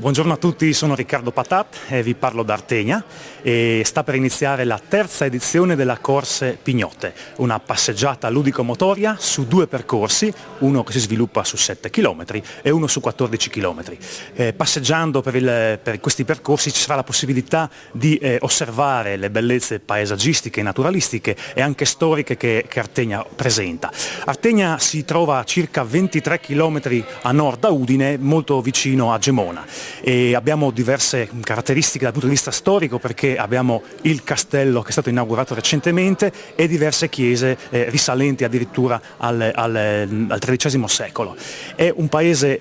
Buongiorno a tutti, sono Riccardo Patat e vi parlo da Artegna e sta per iniziare la terza edizione della Corse Pignotte, una passeggiata ludico-motoria su due percorsi, uno che si sviluppa su 7 km e uno su 14 km. Passeggiando per questi percorsi ci sarà la possibilità di osservare le bellezze paesaggistiche, naturalistiche e anche storiche che Artegna presenta. Artegna si trova a circa 23 km a nord da Udine, molto vicino a Gemona. E abbiamo diverse caratteristiche dal punto di vista storico perché abbiamo il castello che è stato inaugurato recentemente e diverse chiese risalenti addirittura al XIII secolo. È un paese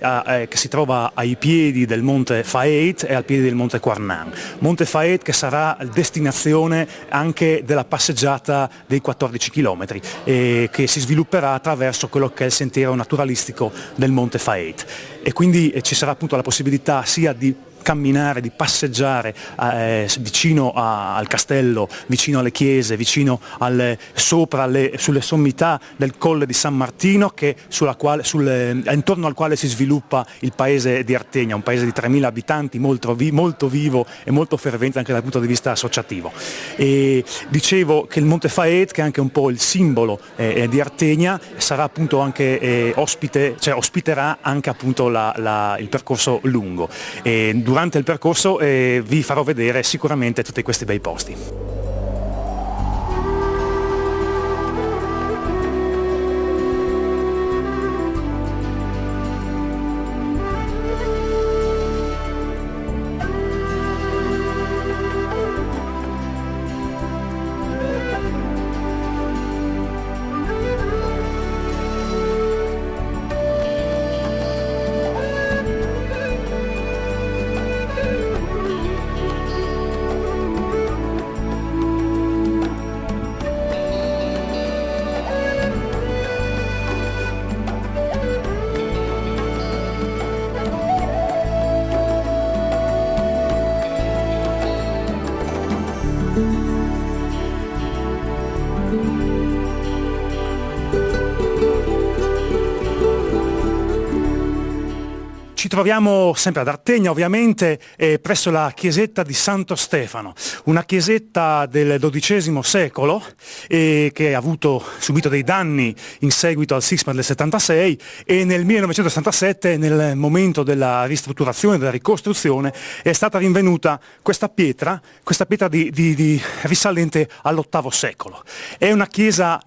che si trova ai piedi del monte Faet e al piede del monte Quarnan. Monte Faet che sarà destinazione anche della passeggiata dei 14 km che si svilupperà attraverso quello che è il sentiero naturalistico del monte Faet. E quindi ci sarà appunto la possibilità sia di camminare, di passeggiare vicino al castello, vicino alle chiese, vicino sulle sommità del Colle di San Martino intorno al quale si sviluppa il paese di Artegna, un paese di 3.000 abitanti molto vivo e molto fervente anche dal punto di vista associativo. E dicevo che il Monte Faet, che è anche un po' il simbolo di Artegna, sarà appunto anche ospiterà anche appunto il percorso lungo. Durante il percorso vi farò vedere sicuramente tutti questi bei posti. Ci troviamo sempre ad Artegna, ovviamente, presso la chiesetta di Santo Stefano, una chiesetta del XII secolo che ha subito dei danni in seguito al sisma del 76 e nel 1967, nel momento della ristrutturazione, della ricostruzione, è stata rinvenuta questa pietra risalente all'VIII secolo. È una chiesa,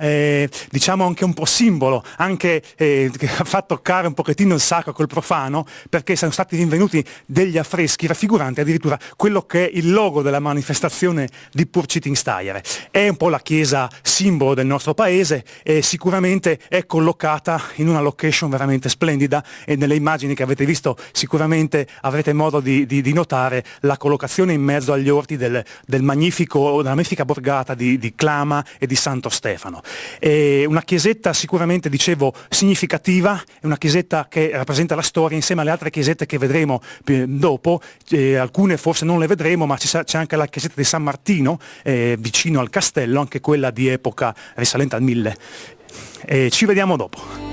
diciamo anche un po' simbolo, anche che fa toccare un pochettino il sacro col profano, perché sono stati rinvenuti degli affreschi raffiguranti addirittura quello che è il logo della manifestazione di Purcitin-Steyr. È un po' la chiesa simbolo del nostro paese e sicuramente è collocata in una location veramente splendida e nelle immagini che avete visto sicuramente avrete modo di notare la collocazione in mezzo agli orti della magnifica borgata di Clama e di Santo Stefano. È una chiesetta sicuramente, dicevo, significativa, è una chiesetta che rappresenta la storia insieme alle altre chiesette che vedremo dopo, alcune forse non le vedremo, ma c'è anche la chiesetta di San Martino vicino al castello, anche quella di epoca risalente al 1000. Ci vediamo dopo.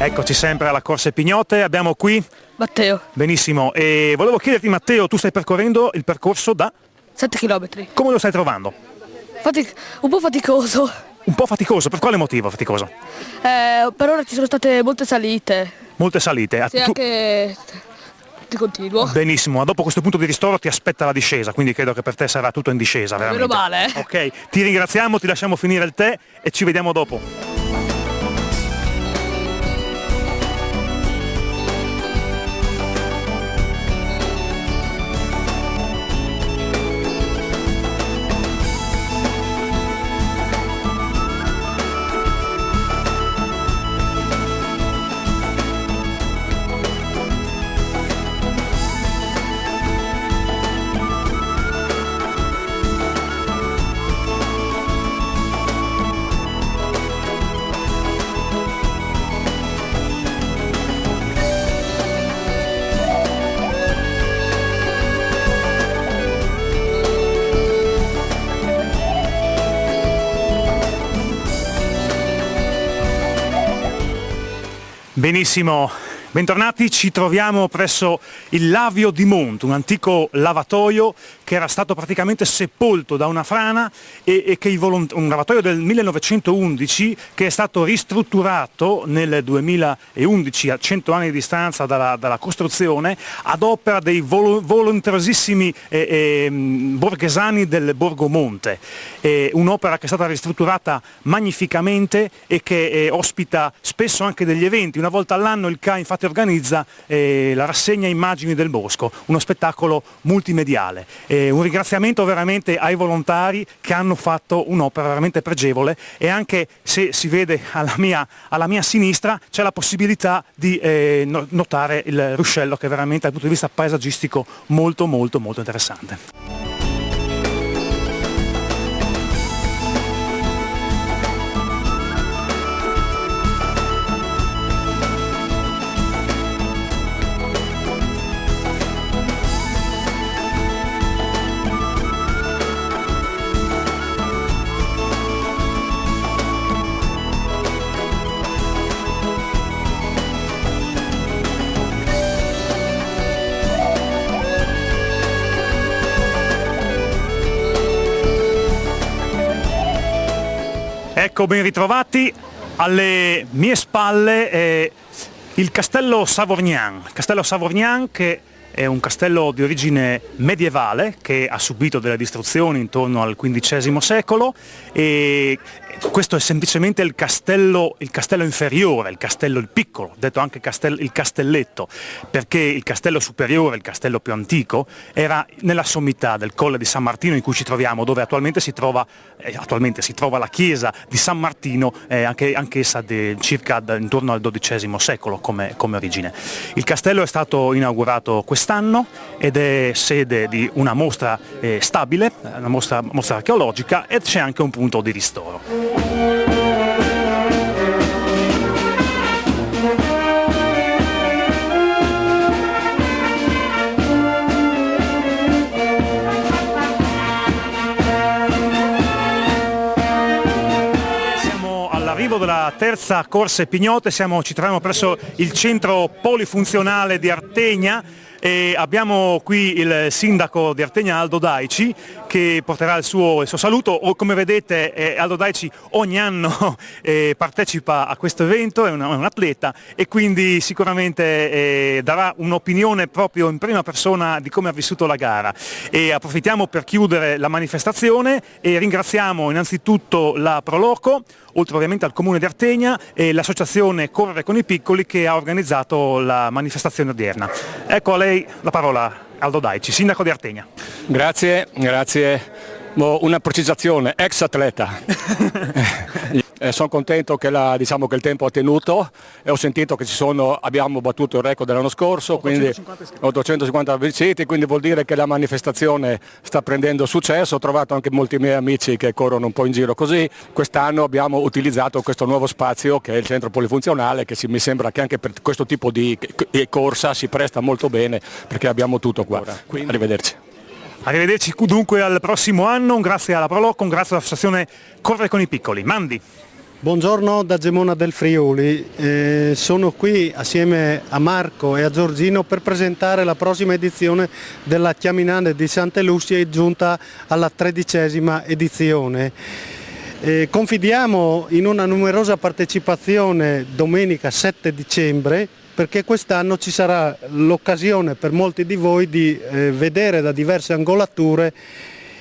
Eccoci sempre alla Corse Pignote, abbiamo qui Matteo, benissimo, e volevo chiederti Matteo, tu stai percorrendo il percorso da... 7 chilometri. Come lo stai trovando? Un po' faticoso. Un po' faticoso, per quale motivo faticoso? Per ora ci sono state molte salite. Molte salite. Sì, anche di continuo. Benissimo, dopo questo punto di ristoro ti aspetta la discesa, quindi credo che per te sarà tutto in discesa, veramente. Meno male. Ok, ti ringraziamo, ti lasciamo finire il tè e ci vediamo dopo. Benissimo, bentornati, ci troviamo presso il Lavio di Monte, un antico lavatoio che era stato praticamente sepolto da una frana e che un lavatoio del 1911 che è stato ristrutturato nel 2011 a 100 anni di distanza dalla costruzione ad opera dei volenterosissimi borghesani del Borgo Monte, un'opera che è stata ristrutturata magnificamente e che ospita spesso anche degli eventi. Una volta all'anno il CA infatti organizza la rassegna Immagini del Bosco, uno spettacolo multimediale. Un ringraziamento veramente ai volontari che hanno fatto un'opera veramente pregevole, e anche se si vede alla mia sinistra c'è la possibilità di notare il ruscello, che è veramente dal punto di vista paesaggistico molto interessante. Ecco, ben ritrovati, alle mie spalle il Castello Savorgnan. Il Castello Savorgnan, che è un castello di origine medievale che ha subito delle distruzioni intorno al XV secolo, e questo è semplicemente il castello inferiore, il piccolo, detto anche il castelletto, perché il castello superiore, il castello più antico, era nella sommità del Colle di San Martino in cui ci troviamo, dove attualmente si trova la chiesa di San Martino, anch'essa circa intorno al XII secolo come origine. Il castello è stato inaugurato quest'anno ed è sede di una mostra stabile, una mostra archeologica, e c'è anche un punto di ristoro. All'arrivo della terza Corse Pignote ci troviamo presso il centro polifunzionale di Artegna e abbiamo qui il sindaco di Artegna, Aldo Daici, che porterà il suo saluto. Come vedete Aldo Daici ogni anno partecipa a questo evento, è un atleta, e quindi sicuramente darà un'opinione proprio in prima persona di come ha vissuto la gara. E approfittiamo per chiudere la manifestazione e ringraziamo innanzitutto la Proloco, oltre ovviamente al Comune di Artegna, e l'associazione Correre con i Piccoli che ha organizzato la manifestazione odierna. Ecco a lei la parola, Aldo Daici, sindaco di Artegna. Grazie. Una precisazione, ex atleta. Sono contento che il tempo ha tenuto, e ho sentito che abbiamo battuto il record dell'anno scorso, 850 iscritti, quindi vuol dire che la manifestazione sta prendendo successo. Ho trovato anche molti miei amici che corrono un po' in giro così. Quest'anno abbiamo utilizzato questo nuovo spazio che è il centro polifunzionale, che mi sembra che anche per questo tipo di corsa si presta molto bene, perché abbiamo tutto qua. Quindi, arrivederci. Arrivederci dunque al prossimo anno, grazie alla Prolocon, grazie all'associazione Correre con i Piccoli. Mandi! Buongiorno da Gemona del Friuli, sono qui assieme a Marco e a Giorgino per presentare la prossima edizione della Chiaminade di Santa Lucia, giunta alla 13ª edizione. Confidiamo in una numerosa partecipazione domenica 7 dicembre perché quest'anno ci sarà l'occasione per molti di voi di vedere da diverse angolature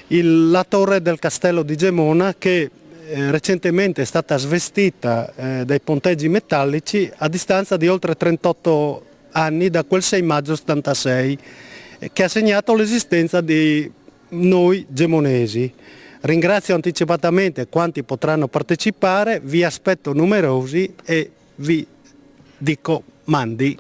la torre del castello di Gemona che recentemente è stata svestita dai ponteggi metallici a distanza di oltre 38 anni da quel 6 maggio 76 che ha segnato l'esistenza di noi gemonesi. Ringrazio anticipatamente quanti potranno partecipare, vi aspetto numerosi e vi dico mandi.